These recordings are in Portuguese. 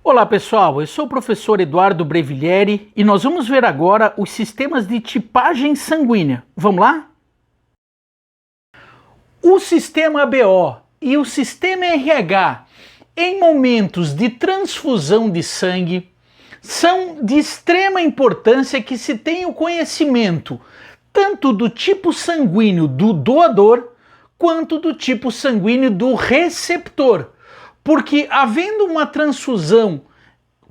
Olá pessoal, eu sou o professor Eduardo Breviglieri e nós vamos ver agora os sistemas de tipagem sanguínea. Vamos lá? O sistema ABO e o sistema RH em momentos de transfusão de sangue são de extrema importância que se tenha o conhecimento tanto do tipo sanguíneo do doador quanto do tipo sanguíneo do receptor. Porque havendo uma transfusão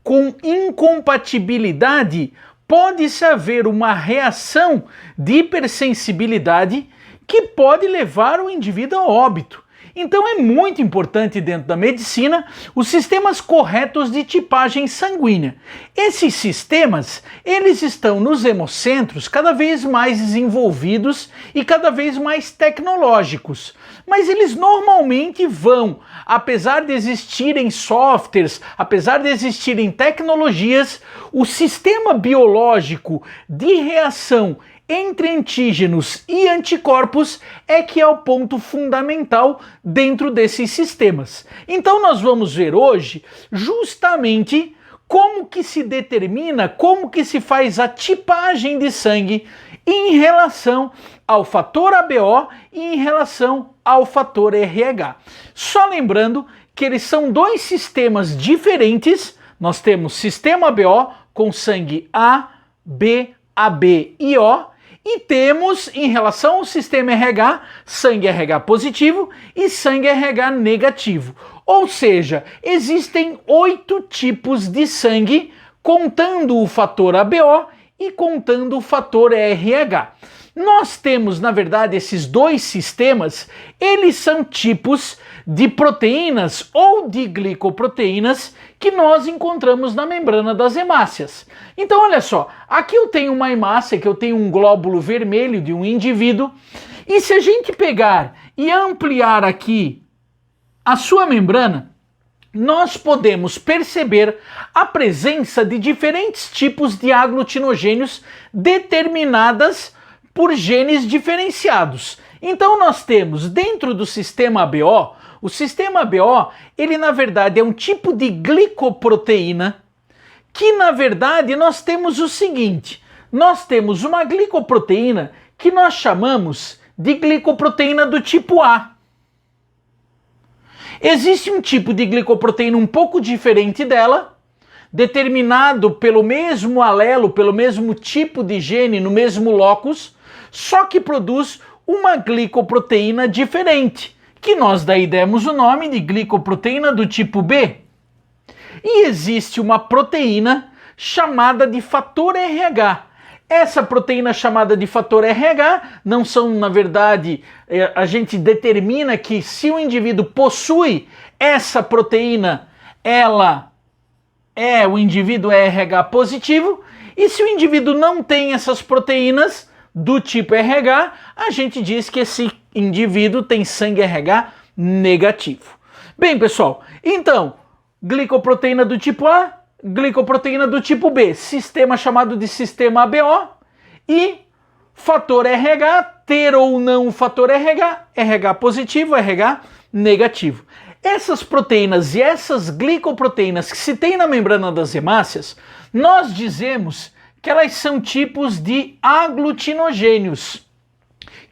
com incompatibilidade, pode-se haver uma reação de hipersensibilidade que pode levar o indivíduo a óbito. Então é muito importante dentro da medicina os sistemas corretos de tipagem sanguínea. Esses sistemas, eles estão nos hemocentros cada vez mais desenvolvidos e cada vez mais tecnológicos. Mas eles normalmente vão, apesar de existirem softwares, apesar de existirem tecnologias, o sistema biológico de reação entre antígenos e anticorpos é que é o ponto fundamental dentro desses sistemas. Então nós vamos ver hoje justamente como que se determina, como que se faz a tipagem de sangue em relação ao fator ABO e em relação ao fator RH. Só lembrando que eles são dois sistemas diferentes. Nós temos sistema ABO com sangue A, B, AB e O, e temos, em relação ao sistema RH, sangue RH positivo e sangue RH negativo. Ou seja, existem 8 tipos de sangue, contando o fator ABO e contando o fator RH. Nós temos, na verdade, esses dois sistemas, eles são tipos de proteínas ou de glicoproteínas que nós encontramos na membrana das hemácias. Então, olha só, aqui eu tenho uma hemácia, que eu tenho um glóbulo vermelho de um indivíduo, e se a gente pegar e ampliar aqui a sua membrana, nós podemos perceber a presença de diferentes tipos de aglutinogênios determinadas por genes diferenciados. Então nós temos dentro do sistema ABO, o sistema ABO, ele na verdade é um tipo de glicoproteína que na verdade nós temos o seguinte, nós temos uma glicoproteína que nós chamamos de glicoproteína do tipo A. Existe um tipo de glicoproteína um pouco diferente dela, determinado pelo mesmo alelo, pelo mesmo tipo de gene no mesmo locus, só que produz uma glicoproteína diferente, que nós daí demos o nome de glicoproteína do tipo B. E existe uma proteína chamada de fator RH. Essa proteína chamada de fator RH não são, na verdade, a gente determina que se o indivíduo possui essa proteína, o indivíduo é RH positivo, e se o indivíduo não tem essas proteínas do tipo RH, a gente diz que esse indivíduo tem sangue RH negativo. Bem, pessoal, então, glicoproteína do tipo A, glicoproteína do tipo B, sistema chamado de sistema ABO, e fator RH, ter ou não o fator RH, RH positivo, RH negativo. Essas proteínas e essas glicoproteínas que se tem na membrana das hemácias, nós dizemos que elas são tipos de aglutinogênios,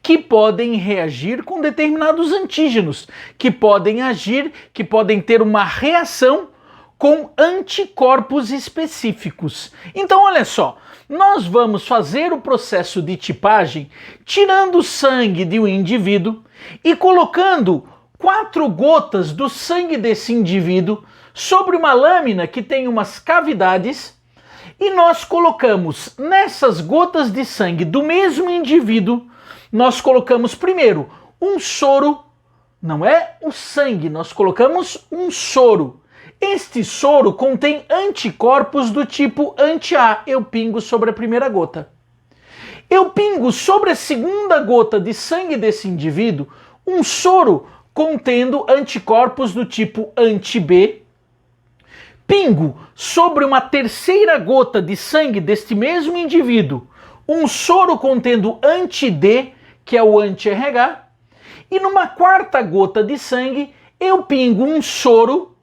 que podem reagir com determinados antígenos, que podem agir, que podem ter uma reação com anticorpos específicos. Então, olha só, nós vamos fazer o processo de tipagem tirando o sangue de um indivíduo e colocando 4 gotas do sangue desse indivíduo sobre uma lâmina que tem umas cavidades, e nós colocamos nessas gotas de sangue do mesmo indivíduo, nós colocamos primeiro um soro, não é o sangue, nós colocamos um soro. Este soro contém anticorpos do tipo anti-A, eu pingo sobre a primeira gota. Eu pingo sobre a segunda gota de sangue desse indivíduo um soro contendo anticorpos do tipo anti-B. Pingo sobre uma terceira gota de sangue deste mesmo indivíduo um soro contendo anti-D, que é o anti-RH, e numa quarta gota de sangue eu pingo um soro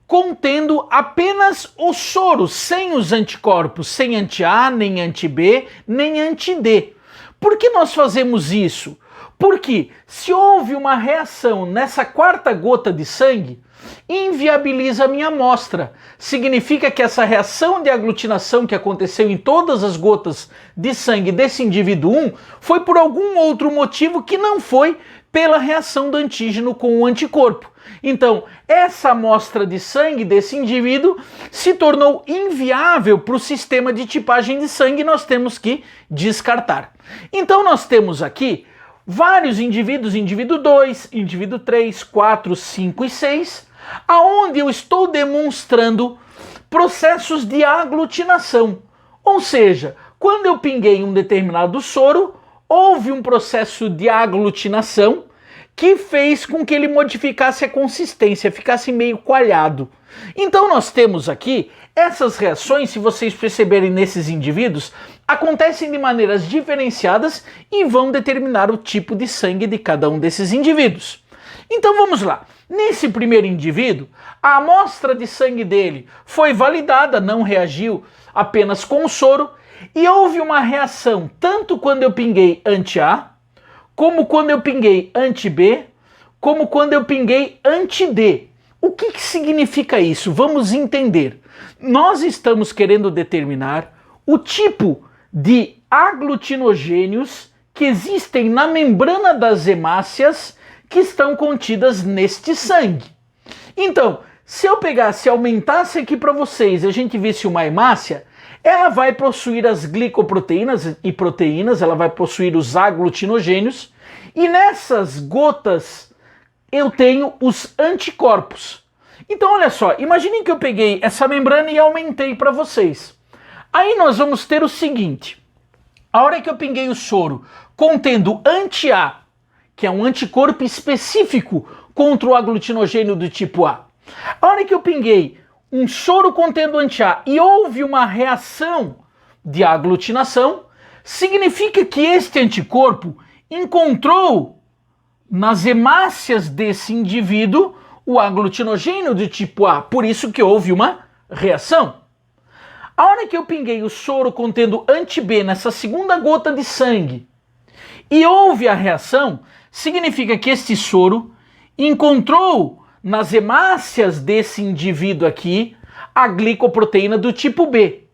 contendo apenas o soro, sem os anticorpos, sem anti-A, nem anti-B, nem anti-D. Por que nós fazemos isso? Porque se houve uma reação nessa quarta gota de sangue, inviabiliza a minha amostra. Significa que essa reação de aglutinação que aconteceu em todas as gotas de sangue desse indivíduo 1 foi por algum outro motivo que não foi pela reação do antígeno com o anticorpo. Então, essa amostra de sangue desse indivíduo se tornou inviável para o sistema de tipagem de sangue e nós temos que descartar. Então, nós temos aqui vários indivíduos, indivíduo 2, indivíduo 3, 4, 5 e 6, aonde eu estou demonstrando processos de aglutinação. Ou seja, quando eu pinguei um determinado soro, houve um processo de aglutinação que fez com que ele modificasse a consistência, ficasse meio coalhado. Então nós temos aqui essas reações, se vocês perceberem nesses indivíduos, acontecem de maneiras diferenciadas e vão determinar o tipo de sangue de cada um desses indivíduos. Então vamos lá. Nesse primeiro indivíduo, a amostra de sangue dele foi validada, não reagiu apenas com o soro, e houve uma reação tanto quando eu pinguei anti-A, como quando eu pinguei anti-B, como quando eu pinguei anti-D. O que significa isso? Vamos entender. Nós estamos querendo determinar o tipo de aglutinogênios que existem na membrana das hemácias que estão contidas neste sangue. Então, se eu pegasse e aumentasse aqui para vocês e a gente visse uma hemácia, ela vai possuir as glicoproteínas e proteínas, ela vai possuir os aglutinogênios, e nessas gotas eu tenho os anticorpos. Então olha só, imaginem que eu peguei essa membrana e aumentei para vocês. Aí nós vamos ter o seguinte, a hora que eu pinguei o soro contendo anti-A, que é um anticorpo específico contra o aglutinogênio do tipo A, a hora que eu pinguei um soro contendo anti-A e houve uma reação de aglutinação, significa que este anticorpo encontrou nas hemácias desse indivíduo o aglutinogênio do tipo A, por isso que houve uma reação. A hora que eu pinguei o soro contendo anti-B nessa segunda gota de sangue e houve a reação, significa que este soro encontrou nas hemácias desse indivíduo aqui a glicoproteína do tipo B.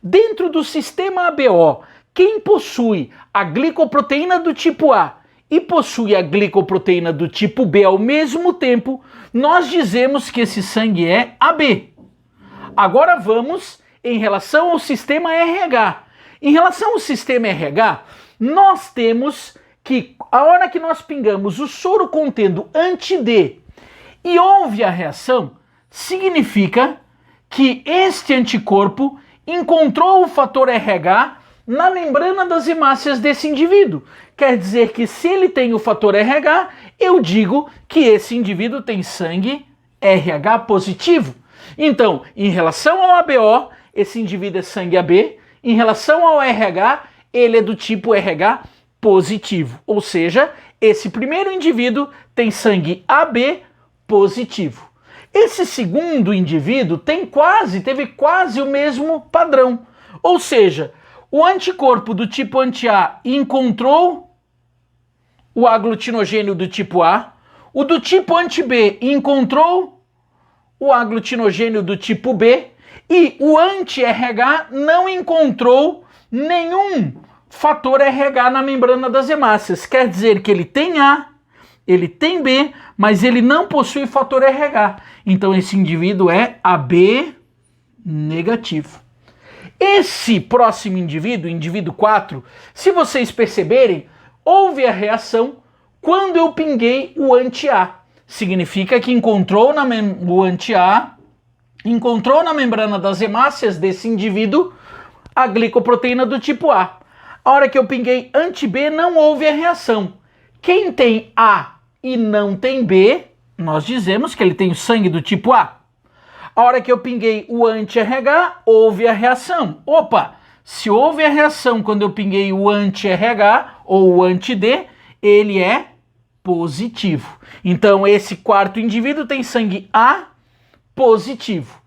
Dentro do sistema ABO, quem possui a glicoproteína do tipo A e possui a glicoproteína do tipo B ao mesmo tempo, nós dizemos que esse sangue é AB. Agora vamos em relação ao sistema RH. Em relação ao sistema RH, nós temos que a hora que nós pingamos o soro contendo anti-D e houve a reação, significa que este anticorpo encontrou o fator RH na membrana das hemácias desse indivíduo. Quer dizer que se ele tem o fator RH, eu digo que esse indivíduo tem sangue RH positivo. Então, em relação ao ABO, esse indivíduo é sangue AB. Em relação ao RH, ele é do tipo RH positivo. Ou seja, esse primeiro indivíduo tem sangue AB positivo. Esse segundo indivíduo teve quase o mesmo padrão. Ou seja, o anticorpo do tipo anti-A encontrou o aglutinogênio do tipo A, o do tipo anti-B encontrou o aglutinogênio do tipo B e o anti-RH não encontrou nenhum fator RH na membrana das hemácias. Quer dizer que ele tem A, ele tem B, mas ele não possui fator RH. Então esse indivíduo é AB negativo. Esse próximo indivíduo, indivíduo 4, se vocês perceberem, houve a reação quando eu pinguei o anti-A. Significa que o anti-A encontrou na membrana das hemácias desse indivíduo a glicoproteína do tipo A. A hora que eu pinguei anti-B, não houve a reação. Quem tem A e não tem B, nós dizemos que ele tem o sangue do tipo A. A hora que eu pinguei o anti-RH, houve a reação. Opa, se houve a reação quando eu pinguei o anti-RH ou o anti-D, ele é positivo. Então esse quarto indivíduo tem sangue A positivo.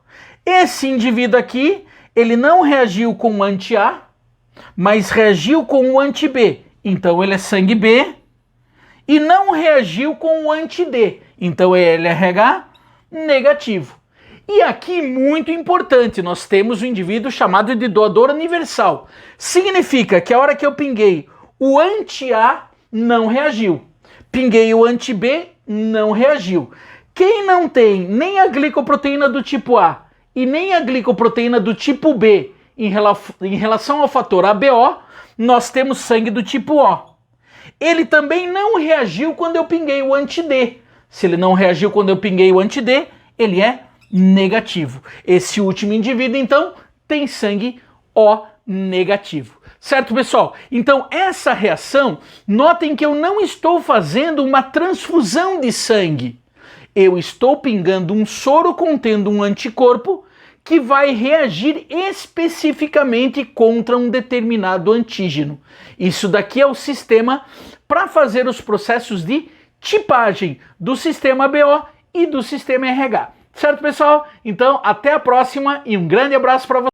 Esse indivíduo aqui, ele não reagiu com o anti-A, mas reagiu com o anti-B. Então ele é sangue B. E não reagiu com o anti-D. Então é LRH negativo. E aqui, muito importante, nós temos um indivíduo chamado de doador universal. Significa que a hora que eu pinguei o anti-A, não reagiu. Pinguei o anti-B, não reagiu. Quem não tem nem a glicoproteína do tipo A e nem a glicoproteína do tipo B em relação ao fator ABO, nós temos sangue do tipo O. Ele também não reagiu quando eu pinguei o anti-D. Se ele não reagiu quando eu pinguei o anti-D, ele é negativo. Esse último indivíduo, então, tem sangue O negativo. Certo, pessoal? Então, essa reação, notem que eu não estou fazendo uma transfusão de sangue. Eu estou pingando um soro contendo um anticorpo que vai reagir especificamente contra um determinado antígeno. Isso daqui é o sistema para fazer os processos de tipagem do sistema BO e do sistema RH. Certo, pessoal? Então, até a próxima e um grande abraço para vocês.